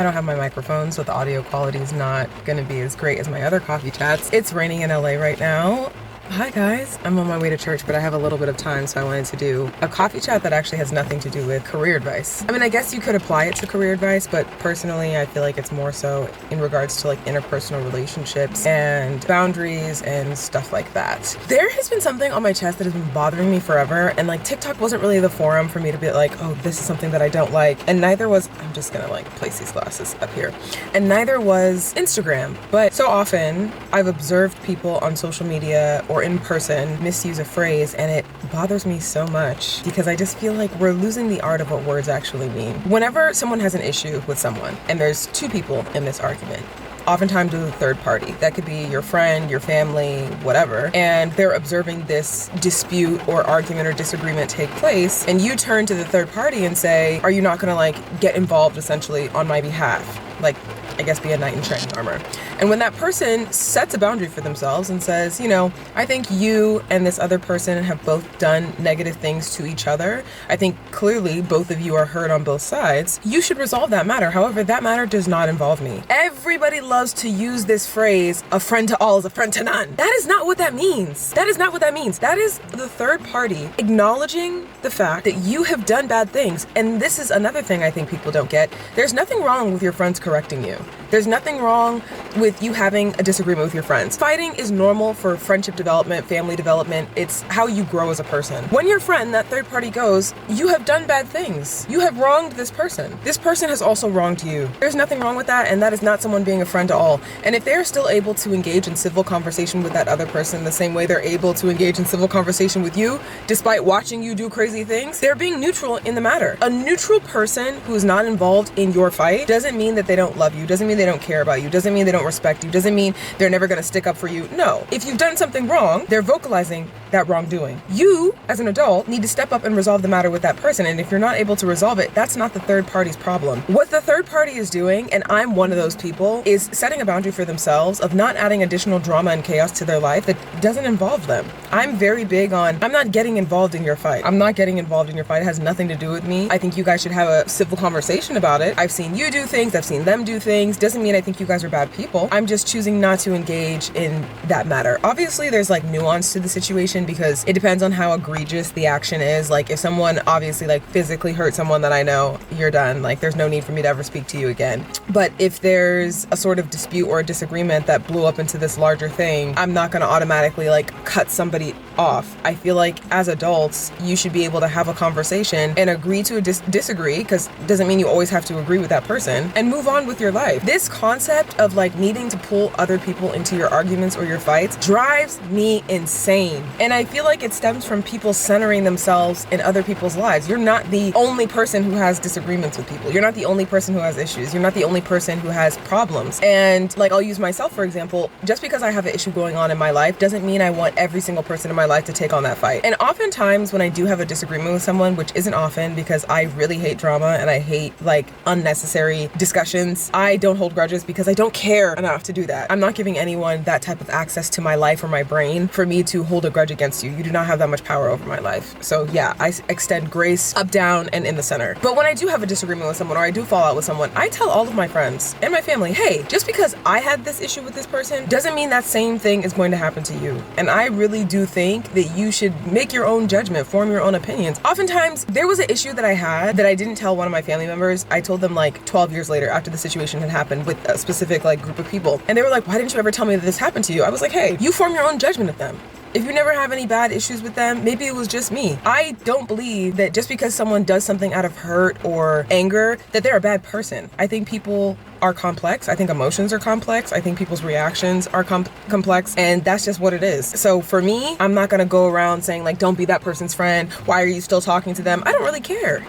I don't have my microphone, so the audio quality is not gonna be as great as my other coffee chats. It's raining in LA right now. Hi guys, I'm on my way to church, but I have a little bit of time, so I wanted to do a coffee chat that actually has nothing to do with career advice. I mean, I guess you could apply it to career advice, but personally, I feel like it's more so in regards to like interpersonal relationships and boundaries and stuff like that. There has been something on my chest that has been bothering me forever, and like TikTok wasn't really the forum for me to be like, oh, this is something that I don't like, and neither was, I'm just gonna like place these glasses up here, and neither was Instagram. But so often, I've observed people on social media or in person misuse a phrase, and it bothers me so much because I just feel like we're losing the art of what words actually mean. Whenever someone has an issue with someone, and there's two people in this argument, oftentimes there's a third party. That could be your friend, your family, whatever, and they're observing this dispute or argument or disagreement take place, and you turn to the third party and say, are you not gonna like get involved essentially on my behalf? Like, I guess be a knight in shining armor. And when that person sets a boundary for themselves and says, you know, I think you and this other person have both done negative things to each other. I think clearly both of you are hurt on both sides. You should resolve that matter. However, that matter does not involve me. Everybody loves to use this phrase, a friend to all is a friend to none. That is not what that means. That is not what that means. That is the third party acknowledging the fact that you have done bad things. And this is another thing I think people don't get. There's nothing wrong with your friends correcting you. There's nothing wrong with you having a disagreement with your friends. Fighting is normal for friendship development, family development. It's how you grow as a person. When your friend, that third party, goes, you have done bad things. You have wronged this person. This person has also wronged you. There's nothing wrong with that, and that is not someone being a friend to all. And if they're still able to engage in civil conversation with that other person the same way they're able to engage in civil conversation with you, despite watching you do crazy things, they're being neutral in the matter. A neutral person who's not involved in your fight doesn't mean that they don't love you, doesn't mean they don't care about you, doesn't mean they don't respect you, doesn't mean they're never gonna stick up for you. No. If you've done something wrong, they're vocalizing that wrongdoing. You, as an adult, need to step up and resolve the matter with that person, and if you're not able to resolve it, that's not the third party's problem. What the third party is doing, and I'm one of those people, is setting a boundary for themselves of not adding additional drama and chaos to their life that doesn't involve them. I'm very big on, I'm not getting involved in your fight. I'm not getting involved in your fight. It has nothing to do with me. I think you guys should have a civil conversation about it. I've seen you do things, I've seen them do things. Doesn't mean I think you guys are bad people. I'm just choosing not to engage in that matter. Obviously, there's like nuance to the situation because it depends on how egregious the action is. Like if someone obviously like physically hurt someone that I know, you're done. Like there's no need for me to ever speak to you again. But if there's a sort of dispute or a disagreement that blew up into this larger thing, I'm not gonna automatically like cut somebody off. I feel like as adults, you should be able to have a conversation and agree to disagree, because it doesn't mean you always have to agree with that person, and move on with your life. This concept of like needing to pull other people into your arguments or your fights drives me insane. And I feel like it stems from people centering themselves in other people's lives. You're not the only person who has disagreements with people. You're not the only person who has issues. You're not the only person who has problems. And like I'll use myself for example, just because I have an issue going on in my life doesn't mean I want every single person in my life to take on that fight. And oftentimes when I do have a disagreement with someone, which isn't often because I really hate drama and I hate like unnecessary discussions, I don't hold grudges because I don't care enough to do that. I'm not giving anyone that type of access to my life or my brain for me to hold a grudge against you. You do not have that much power over my life. So yeah, I extend grace up, down, and in the center. But when I do have a disagreement with someone or I do fall out with someone, I tell all of my friends and my family, hey, just because I had this issue with this person doesn't mean that same thing is going to happen to you. And I really do think that you should make your own judgment, form your own opinions. Oftentimes, there was an issue that I had that I didn't tell one of my family members. I told them like 12 years later after the situation had happened with a specific like group of people. And they were like, why didn't you ever tell me that this happened to you? I was like, hey, you form your own judgment of them. If you never have any bad issues with them, maybe it was just me. I don't believe that just because someone does something out of hurt or anger, that they're a bad person. I think people are complex. I think emotions are complex. I think people's reactions are complex, and that's just what it is. So for me, I'm not gonna go around saying like, don't be that person's friend. Why are you still talking to them? I don't really care.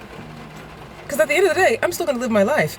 Because at the end of the day, I'm still gonna live my life.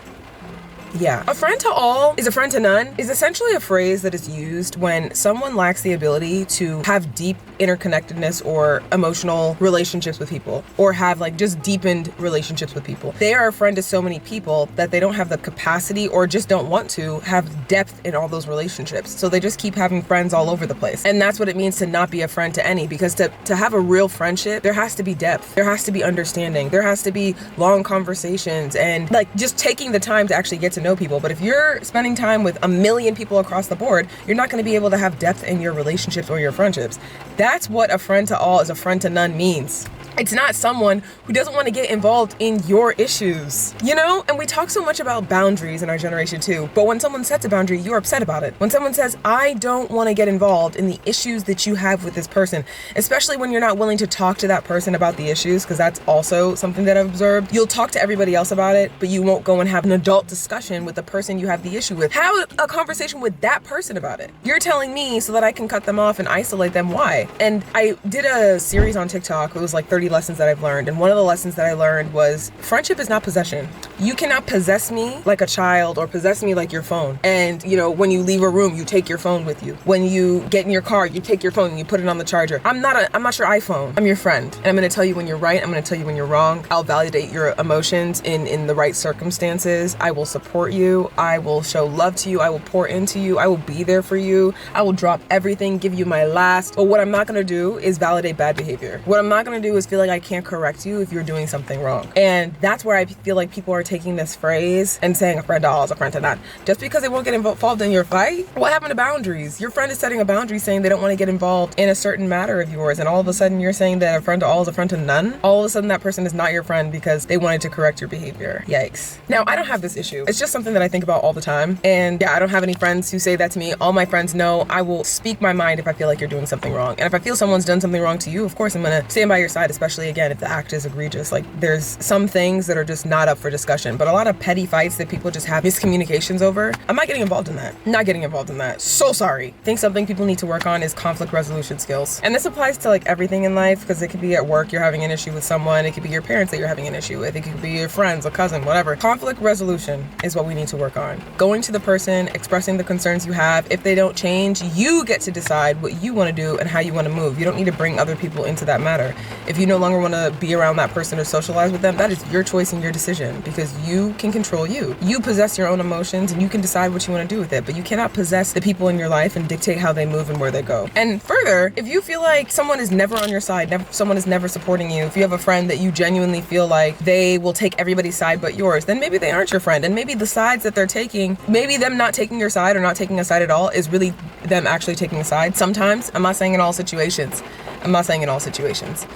Yeah. A friend to all is a friend to none is essentially a phrase that is used when someone lacks the ability to have deep interconnectedness or emotional relationships with people, or have like just deepened relationships with people. They are a friend to so many people that they don't have the capacity or just don't want to have depth in all those relationships. So they just keep having friends all over the place. And that's what it means to not be a friend to any, because to have a real friendship, there has to be depth. There has to be understanding. There has to be long conversations and like just taking the time to actually get to know people. But if you're spending time with a million people across the board, you're not going to be able to have depth in your relationships or your friendships. That's what a friend to all is a friend to none means. It's not someone who doesn't want to get involved in your issues, you know? And we talk so much about boundaries in our generation too, but when someone sets a boundary, you're upset about it. When someone says, I don't want to get involved in the issues that you have with this person, especially when you're not willing to talk to that person about the issues, because that's also something that I've observed. You'll talk to everybody else about it, but you won't go and have an adult discussion with the person you have the issue with. Have a conversation with that person about it. You're telling me so that I can cut them off and isolate them. Why? And I did a series on TikTok. It was like 30 lessons that I've learned. And one of the lessons that I learned was friendship is not possession. You cannot possess me like a child or possess me like your phone. And you know, when you leave a room, you take your phone with you. When you get in your car, you take your phone and you put it on the charger. I'm not your iPhone. I'm your friend. And I'm going to tell you when you're right. I'm going to tell you when you're wrong. I'll validate your emotions in the right circumstances. I will support you. I will show love to you. I will pour into you. I will be there for you. I will drop everything, give you my last. But what I'm not going to do is validate bad behavior. What I'm not going to do is feel like I can't correct you if you're doing something wrong. And that's where I feel like people are taking this phrase and saying a friend to all is a friend to none. Just because they won't get involved in your fight, what happened to boundaries? Your friend is setting a boundary saying they don't want to get involved in a certain matter of yours, and all of a sudden you're saying that a friend to all is a friend to none? All of a sudden that person is not your friend because they wanted to correct your behavior. Yikes. Now, I don't have this issue. It's just something that I think about all the time. And yeah, I don't have any friends who say that to me. All my friends know I will speak my mind if I feel like you're doing something wrong. And if I feel someone's done something wrong to you, of course I'm gonna stand by your side, especially again if the act is egregious. Like there's some things that are just not up for discussion, but a lot of petty fights that people just have miscommunications over, I'm not getting involved in that. Not getting involved in that. So sorry. I think something people need to work on is conflict resolution skills. And this applies to like everything in life, because it could be at work, you're having an issue with someone. It could be your parents that you're having an issue with. It could be your friends, a cousin, whatever. Conflict resolution is what we need to work on. Going to the person, expressing the concerns you have. If they don't change, you get to decide what you want to do and how you want to move. You don't need to bring other people into that matter. If you no longer want to be around that person or socialize with them, that is your choice and your decision, because you can control you. You possess your own emotions and you can decide what you want to do with it, but you cannot possess the people in your life and dictate how they move and where they go. And further, if you feel like someone is never on your side, someone is never supporting you, if you have a friend that you genuinely feel like they will take everybody's side but yours, then maybe they aren't your friend. And maybe the sides that they're taking, maybe them not taking your side or not taking a side at all is really them actually taking a side. Sometimes, I'm not saying in all situations.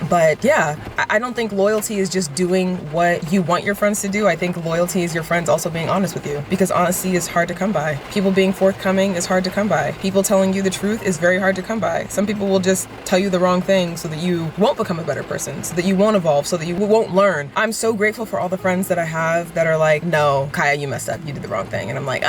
But yeah, I don't think loyalty is just doing what you want your friends to do. I think loyalty is your friends also being honest with you, because honesty is hard to come by. People being forthcoming is hard to come by. People telling you the truth is very hard to come by. Some people will just tell you the wrong thing so that you won't become a better person, so that you won't evolve, so that you won't learn. I'm so grateful for all the friends that I have that are like, no, Kyyah, you messed up. You did the wrong thing. And I'm like,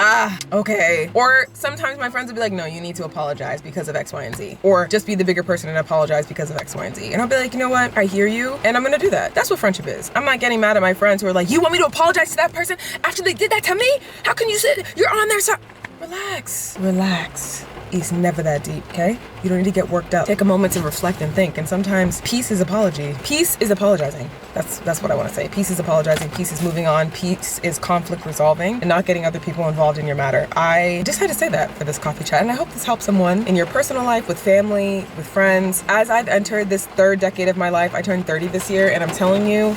okay. Or sometimes my friends will be like, no, you need to apologize because of X, Y, and Z. Or just be the bigger person and apologize because of X, Y, and Z. And I'll be like, you know what? I hear you, and I'm gonna do that. That's what friendship is. I'm not getting mad at my friends who are like, you want me to apologize to that person after they did that to me? How can you say you're on their side? Relax. It's never that deep, okay? You don't need to get worked up. Take a moment to reflect and think. And sometimes peace is apology. Peace is apologizing. That's what I want to say. Peace is apologizing. Peace is moving on. Peace is conflict resolving and not getting other people involved in your matter. I just had to say that for this coffee chat. And I hope this helps someone in your personal life, with family, with friends. As I've entered this third decade of my life, I turned 30 this year, and I'm telling you,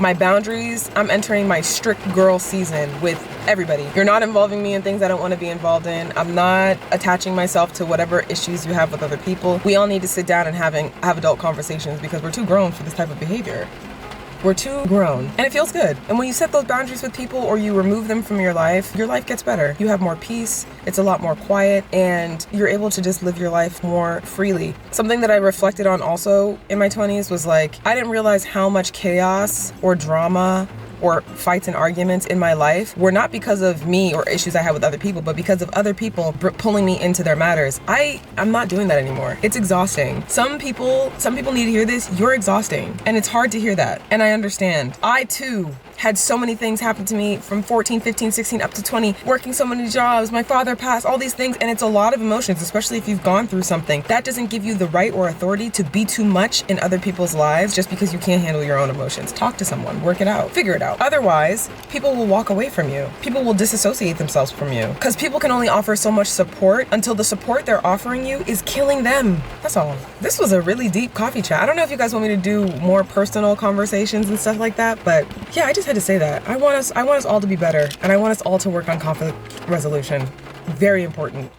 my boundaries, I'm entering my strict girl season with everybody. You're not involving me in things I don't want to be involved in. I'm not attaching myself to whatever issues you have with other people. We all need to sit down and have adult conversations, because we're too grown for this type of behavior. We're too grown, and it feels good. And when you set those boundaries with people, or you remove them from your life gets better. You have more peace, it's a lot more quiet, and you're able to just live your life more freely. Something that I reflected on also in my 20s was like, I didn't realize how much chaos or drama or fights and arguments in my life were not because of me or issues I had with other people, but because of other people pulling me into their matters. I'm not doing that anymore. It's exhausting. Some people need to hear this. You're exhausting, and it's hard to hear that. And I understand. I too had so many things happen to me from 14, 15, 16 up to 20, working so many jobs, my father passed, all these things, and it's a lot of emotions, especially if you've gone through something. That doesn't give you the right or authority to be too much in other people's lives just because you can't handle your own emotions. Talk to someone, work it out, figure it out. Otherwise, people will walk away from you. People will disassociate themselves from you because people can only offer so much support until the support they're offering you is killing them. That's all. This was a really deep coffee chat. I don't know if you guys want me to do more personal conversations and stuff like that, but yeah, I just had to say that. I want us all to be better, and I want us all to work on conflict resolution. Very important.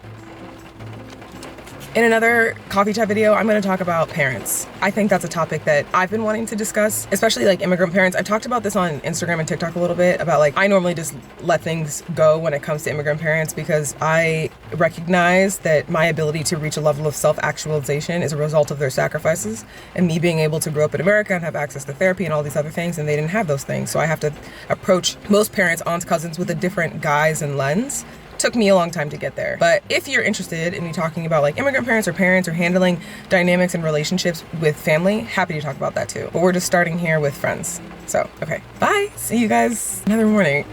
In another coffee chat video, I'm going to talk about parents. I think that's a topic that I've been wanting to discuss, especially like immigrant parents. I've talked about this on Instagram and TikTok a little bit about like, I normally just let things go when it comes to immigrant parents because I recognize that my ability to reach a level of self-actualization is a result of their sacrifices and me being able to grow up in America and have access to therapy and all these other things, and they didn't have those things. So I have to approach most parents, aunts, cousins with a different guise and lens. Took me a long time to get there. But if you're interested in me talking about like immigrant parents or handling dynamics and relationships with family, happy to talk about that too. But we're just starting here with friends. So, okay, bye. See you guys another morning.